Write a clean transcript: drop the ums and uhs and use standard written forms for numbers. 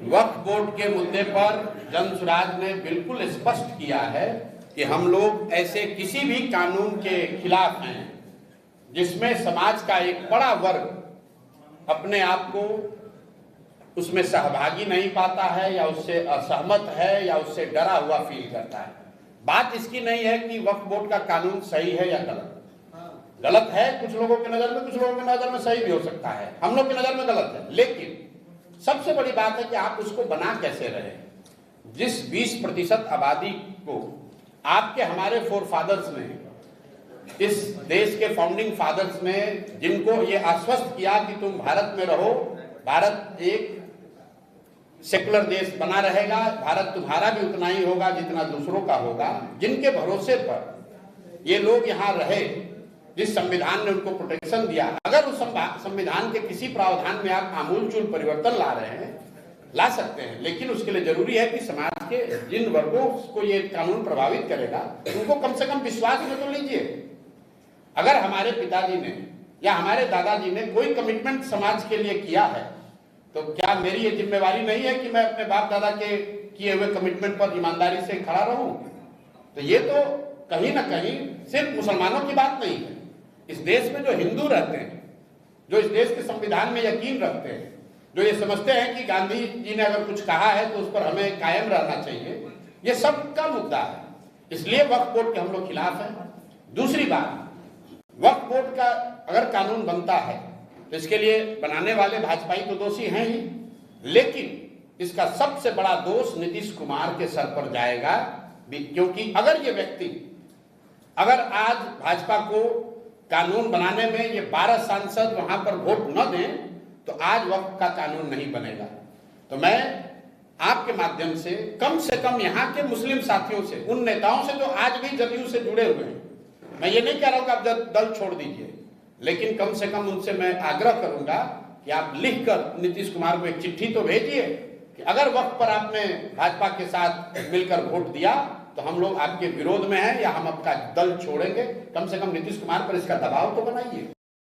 वक्फ board के मुद्दे पर जन सुराज ने बिल्कुल स्पष्ट किया है कि हम लोग ऐसे किसी भी कानून के खिलाफ हैं जिसमें समाज का एक बड़ा वर्ग अपने आप को उसमें सहभागी नहीं पाता है या उससे असहमत है या उससे डरा हुआ फील करता है। बात इसकी नहीं है कि वक्फ बोर्ड का कानून सही है या गलत। गलत है कुछ लोगों की नजर में, कुछ लोगों की नजर में सही भी हो सकता है, हम लोग की नजर में गलत है। लेकिन सबसे बड़ी बात है कि आप उसको बना कैसे रहे। जिस 20% आबादी को आपके हमारे फोर फादर्स ने, इस देश के फाउंडिंग फादर्स ने जिनको ये आश्वस्त किया कि तुम भारत में रहो, भारत एक सेकुलर देश बना रहेगा, भारत तुम्हारा भी उतना ही होगा जितना दूसरों का होगा, जिनके भरोसे पर ये लोग यहाँ रहे, जिस संविधान ने उनको प्रोटेक्शन दिया, अगर उस संविधान के किसी प्रावधान में आप आमूलचूल परिवर्तन ला रहे हैं, ला सकते हैं, लेकिन उसके लिए जरूरी है कि समाज के जिन वर्गों को ये कानून प्रभावित करेगा उनको कम से कम विश्वास में तो लीजिए। अगर हमारे पिताजी ने या हमारे दादाजी ने कोई कमिटमेंट समाज के लिए किया है तो क्या मेरी ये जिम्मेवारी नहीं है कि मैं अपने बाप दादा के किए हुए कमिटमेंट पर ईमानदारी से खड़ा रहूं? तो ये तो कहीं ना कहीं सिर्फ मुसलमानों की बात नहीं है। इस देश में जो हिंदू रहते हैं, जो इस देश के संविधान में यकीन रखते हैं, जो ये समझते हैं कि गांधी जी ने अगर कुछ कहा है तो उस पर हमें कायम रहना चाहिए, ये सबका मुद्दा है। इसलिए वक्फ बोर्ड के हम लोग खिलाफ हैं। दूसरी बात, वक्फ बोर्ड का अगर कानून बनता है तो इसके लिए बनाने वाले भाजपाई तो दोषी हैं ही, लेकिन इसका सबसे बड़ा दोष नीतीश कुमार के सर पर जाएगा। क्योंकि अगर ये व्यक्ति, अगर आज भाजपा को कानून बनाने में ये 12 सांसद वहां पर वोट न दें तो आज वक्फ का कानून नहीं बनेगा। तो मैं आपके माध्यम से कम यहाँ के मुस्लिम साथियों से, उन नेताओं से जो आज भी जदयू से जुड़े हुए हैं, मैं ये नहीं कह रहा हूं कि आप दल छोड़ दीजिए, लेकिन कम से कम उनसे मैं आग्रह करूंगा कि आप लिखकर नीतीश कुमार को एक चिट्ठी तो भेजिए कि अगर वक्त पर आपने भाजपा के साथ मिलकर वोट दिया तो हम लोग आपके विरोध में हैं या हम आपका दल छोड़ेंगे। कम से कम नीतीश कुमार पर इसका दबाव तो बनाइए।